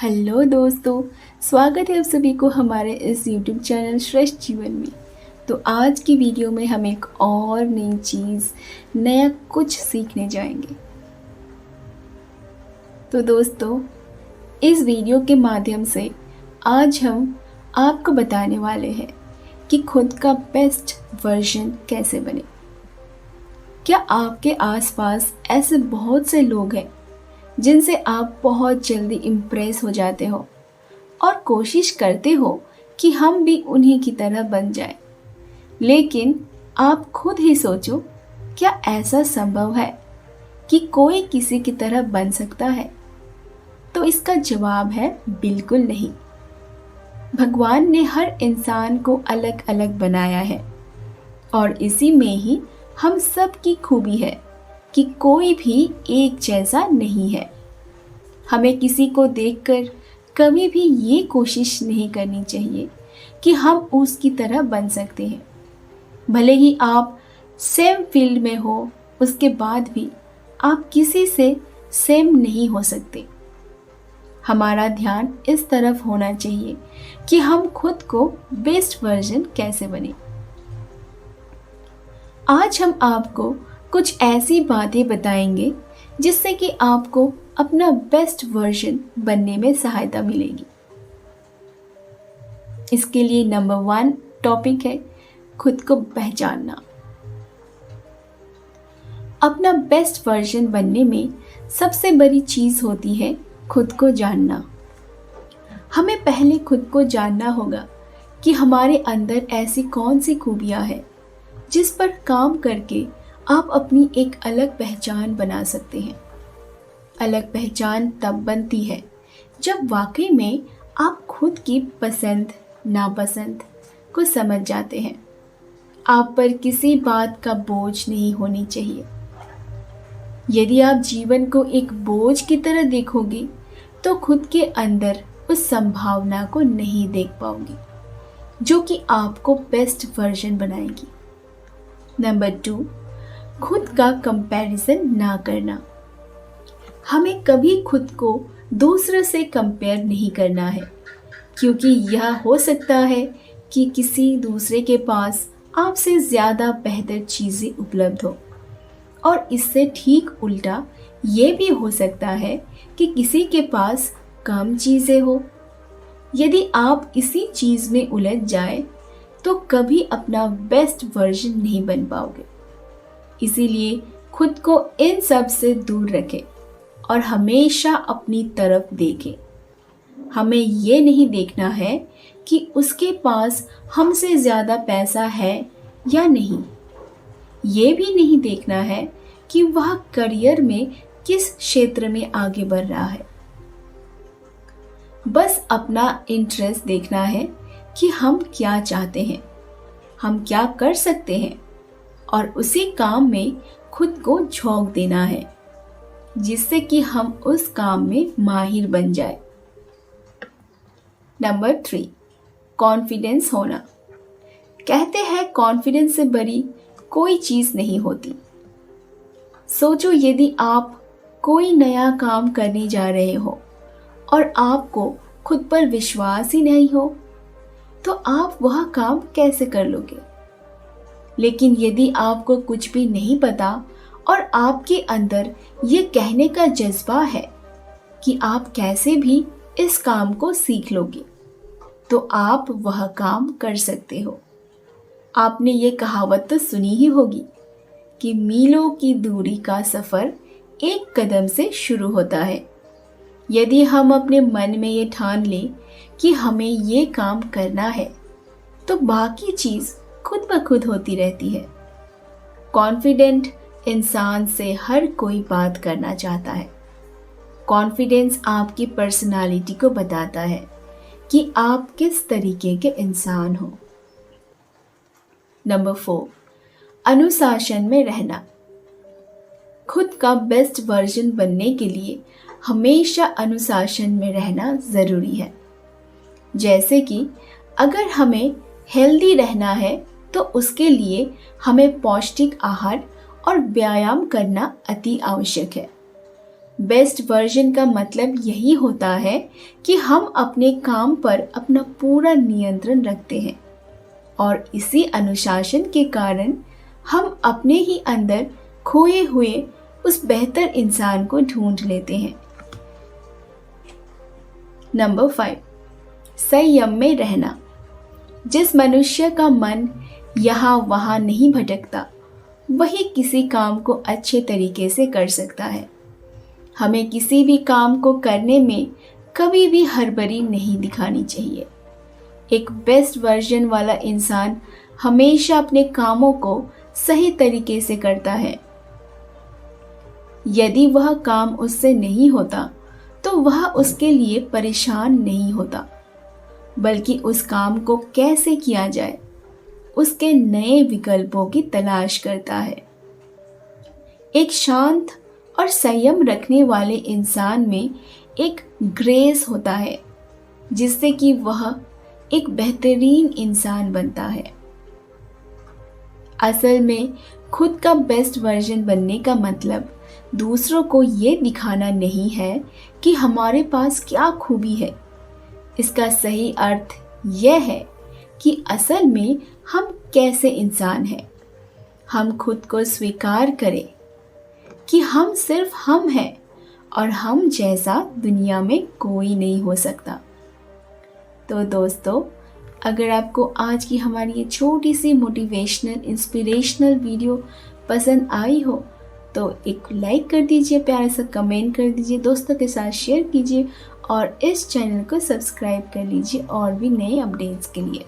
Hello दोस्तों, स्वागत है आप सभी को हमारे इस YouTube चैनल श्रेष्ठ जीवन में। तो आज की वीडियो में हम एक और नई चीज़, नया कुछ सीखने जाएंगे। तो दोस्तों, इस वीडियो के माध्यम से आज हम आपको बताने वाले हैं कि खुद का बेस्ट वर्जन कैसे बने। क्या आपके आसपास ऐसे बहुत से लोग हैं जिनसे आप बहुत जल्दी इम्प्रेस हो जाते हो और कोशिश करते हो कि हम भी उन्हीं की तरह बन जाएं। लेकिन आप खुद ही सोचो, क्या ऐसा संभव है कि कोई किसी की तरह बन सकता है? तो इसका जवाब है बिल्कुल नहीं। भगवान ने हर इंसान को अलग अलग बनाया है और इसी में ही हम सब की खूबी है कि कोई भी एक जैसा नहीं है। हमें किसी को देखकर कभी भी ये कोशिश नहीं करनी चाहिए कि हम उसकी तरह बन सकते हैं। भले ही आप सेम फील्ड में हो, उसके बाद भी आप किसी से सेम नहीं हो सकते। हमारा ध्यान इस तरफ होना चाहिए कि हम खुद को बेस्ट वर्जन कैसे बने। आज हम आपको कुछ ऐसी बातें बताएंगे जिससे कि आपको अपना बेस्ट वर्जन बनने में सहायता मिलेगी। इसके लिए नंबर 1 टॉपिक है खुद को पहचानना। अपना बेस्ट वर्जन बनने में सबसे बड़ी चीज होती है खुद को जानना। हमें पहले खुद को जानना होगा कि हमारे अंदर ऐसी कौन सी खूबियां हैं जिस पर काम करके आप अपनी एक अलग पहचान बना सकते हैं। अलग पहचान तब बनती है जब वाकई में आप खुद की पसंद नापसंद को समझ जाते हैं। आप पर किसी बात का बोझ नहीं होनी चाहिए। यदि आप जीवन को एक बोझ की तरह देखोगे तो खुद के अंदर उस संभावना को नहीं देख पाओगे जो कि आपको बेस्ट वर्जन बनाएगी। नंबर 2, खुद का कंपैरिजन ना करना। हमें कभी खुद को दूसरों से कंपेयर नहीं करना है, क्योंकि यह हो सकता है कि किसी दूसरे के पास आपसे ज़्यादा बेहतर चीज़ें उपलब्ध हो, और इससे ठीक उल्टा ये भी हो सकता है कि किसी के पास कम चीज़ें हो। यदि आप इसी चीज़ में उलझ जाए तो कभी अपना बेस्ट वर्जन नहीं बन पाओगे। इसीलिए खुद को इन सब से दूर रखें और हमेशा अपनी तरफ देखें। हमें ये नहीं देखना है कि उसके पास हमसे ज़्यादा पैसा है या नहीं। ये भी नहीं देखना है कि वह करियर में किस क्षेत्र में आगे बढ़ रहा है। बस अपना इंटरेस्ट देखना है कि हम क्या चाहते हैं, हम क्या कर सकते हैं, और उसी काम में खुद को झोंक देना है जिससे कि हम उस काम में माहिर बन जाए। नंबर 3, कॉन्फिडेंस होना। कहते हैं कॉन्फिडेंस से बड़ी कोई चीज़ नहीं होती। सोचो, यदि आप कोई नया काम करने जा रहे हो और आपको खुद पर विश्वास ही नहीं हो तो आप वह काम कैसे कर लोगे? लेकिन यदि आपको कुछ भी नहीं पता और आपके अंदर ये कहने का जज्बा है कि आप कैसे भी इस काम को सीख लोगे, तो आप वह काम कर सकते हो। आपने ये कहावत तो सुनी ही होगी कि मीलों की दूरी का सफ़र एक कदम से शुरू होता है। यदि हम अपने मन में ये ठान लें कि हमें ये काम करना है तो बाकी चीज़ खुद ब खुद होती रहती है। कॉन्फिडेंट इंसान से हर कोई बात करना चाहता है। कॉन्फिडेंस आपकी पर्सनालिटी को बताता है कि आप किस तरीके के इंसान हो। नंबर 4, अनुशासन में रहना। खुद का बेस्ट वर्जन बनने के लिए हमेशा अनुशासन में रहना ज़रूरी है। जैसे कि अगर हमें हेल्दी रहना है तो उसके लिए हमें पौष्टिक आहार और व्यायाम करना अति आवश्यक है। बेस्ट वर्जन का मतलब यही होता है कि हम अपने काम पर अपना पूरा नियंत्रण रखते हैं और इसी अनुशासन के कारण हम अपने ही अंदर खोए हुए उस बेहतर इंसान को ढूंढ लेते हैं। नंबर 5, संयम में रहना। जिस मनुष्य का मन यहाँ वहाँ नहीं भटकता, वही किसी काम को अच्छे तरीके से कर सकता है। हमें किसी भी काम को करने में कभी भी हड़बड़ी नहीं दिखानी चाहिए। एक बेस्ट वर्जन वाला इंसान हमेशा अपने कामों को सही तरीके से करता है। यदि वह काम उससे नहीं होता तो वह उसके लिए परेशान नहीं होता, बल्कि उस काम को कैसे किया जाए उसके नए विकल्पों की तलाश करता है। एक शांत और संयम रखने वाले इंसान में एक ग्रेस होता है जिससे कि वह एक बेहतरीन इंसान बनता है। असल में खुद का बेस्ट वर्जन बनने का मतलब दूसरों को ये दिखाना नहीं है कि हमारे पास क्या खूबी है। इसका सही अर्थ यह है कि असल में हम कैसे इंसान हैं। हम खुद को स्वीकार करें कि हम सिर्फ हम हैं और हम जैसा दुनिया में कोई नहीं हो सकता। तो दोस्तों, अगर आपको आज की हमारी ये छोटी सी मोटिवेशनल इंस्पिरेशनल वीडियो पसंद आई हो तो एक लाइक कर दीजिए, प्यारा सा कमेंट कर दीजिए, दोस्तों के साथ शेयर कीजिए और इस चैनल को सब्सक्राइब कर लीजिए और भी नए अपडेट्स के लिए।